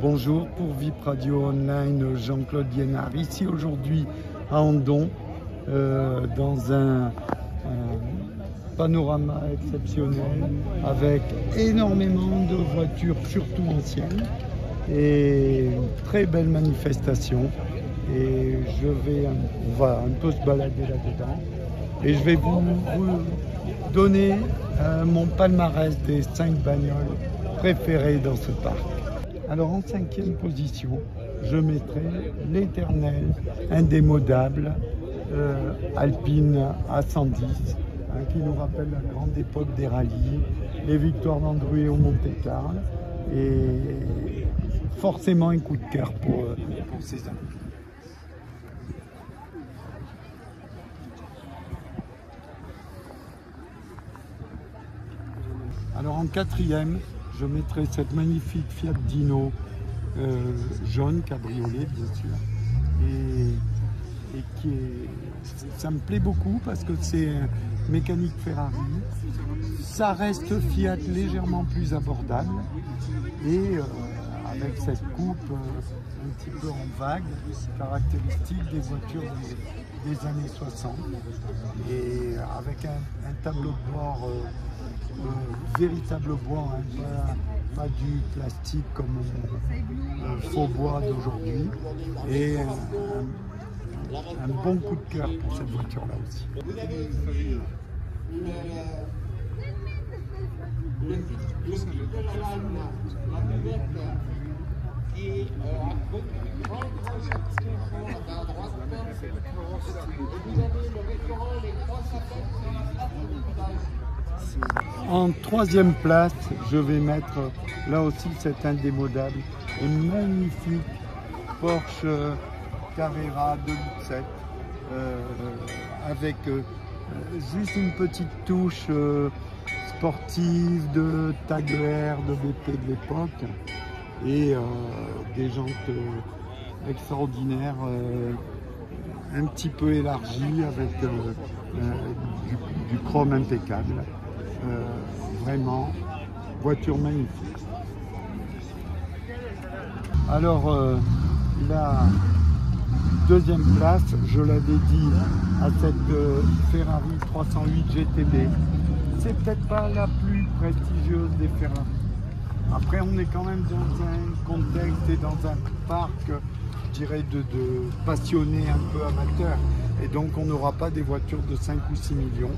Bonjour pour VIP Radio Online, Jean-Claude Liénard, ici aujourd'hui à Andon, dans un panorama exceptionnel avec énormément de voitures, surtout anciennes, et une très belle manifestation. Et on va un peu se balader là-dedans, et je vais vous donner mon palmarès des 5 bagnoles préférées dans ce parc. Alors en 5e position, je mettrai l'éternel, indémodable Alpine A110, qui nous rappelle la grande époque des rallyes, les victoires d'Andruet au Monte-Carlo, et forcément un coup de cœur pour ces amis. Alors en 4e, je mettrai cette magnifique Fiat Dino jaune, cabriolet bien sûr, et ça me plaît beaucoup parce que c'est mécanique Ferrari, ça reste Fiat légèrement plus abordable, et avec cette coupe un petit peu en vague, caractéristique des voitures des années 60, et avec un tableau de bord véritable bois, hein, pas du plastique comme le faux bois d'aujourd'hui, et un bon coup de cœur pour cette voiture là aussi. En 3e place, je vais mettre là aussi cet indémodable et magnifique Porsche Carrera 2007 avec juste une petite touche sportive de Tag Heuer, de BP de l'époque, et des jantes extraordinaires, un petit peu élargies avec du chrome impeccable. Vraiment, voiture magnifique. Alors, la 2e place, je la dédie à cette Ferrari 308 GTB. C'est peut-être pas la plus prestigieuse des Ferrari. Après, on est quand même dans un contexte et dans un parc, je dirais, de passionnés un peu amateurs. Et donc, on n'aura pas des voitures de 5 ou 6 millions.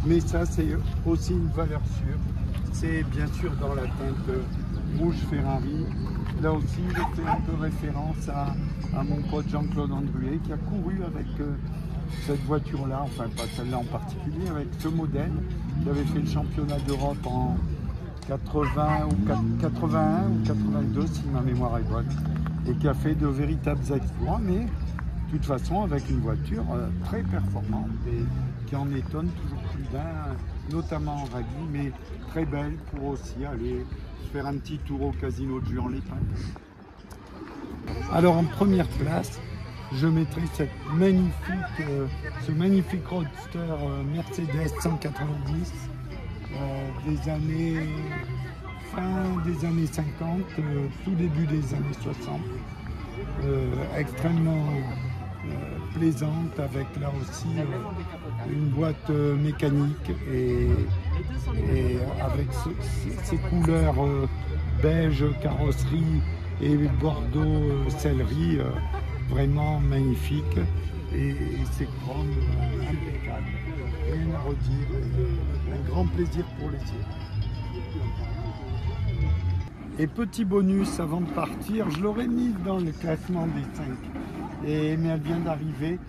Mais ça, c'est aussi une valeur sûre. C'est bien sûr dans la teinte rouge Ferrari. Là aussi, je fais un peu référence à mon pote Jean-Claude Andruet, qui a couru avec cette voiture-là, enfin pas celle-là en particulier, avec ce modèle, qui avait fait le championnat d'Europe en 81 ou 82, si ma mémoire est bonne, et qui a fait de véritables exploits, mais de toute façon avec une voiture très performante et qui en étonne toujours plus d'un, notamment en rallye, mais très belle pour aussi aller faire un petit tour au casino de Juan-les-Pins. Alors en première place, je mettrai ce magnifique roadster Mercedes 190 fin des années 50, tout début des années 60, extrêmement plaisante, avec là aussi une boîte mécanique et avec ces couleurs beige carrosserie et bordeaux céleri, vraiment magnifique, et ces chromes impeccables, rien à redire, un grand plaisir pour les yeux. Et petit bonus avant de partir, je l'aurais mise dans le classement des 5, mais elle vient d'arriver,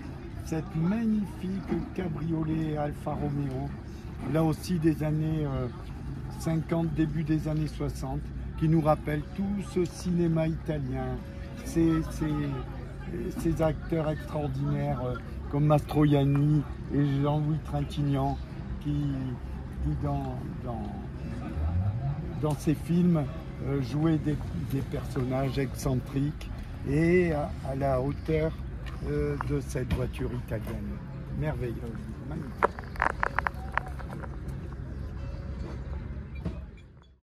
cette magnifique cabriolet Alfa Romeo, là aussi des années 50, début des années 60, qui nous rappelle tout ce cinéma italien, ces acteurs extraordinaires comme Mastroianni et Jean-Louis Trintignant, qui dans ces films jouaient des personnages excentriques et à la hauteur de cette voiture italienne. Merveilleuse, magnifique.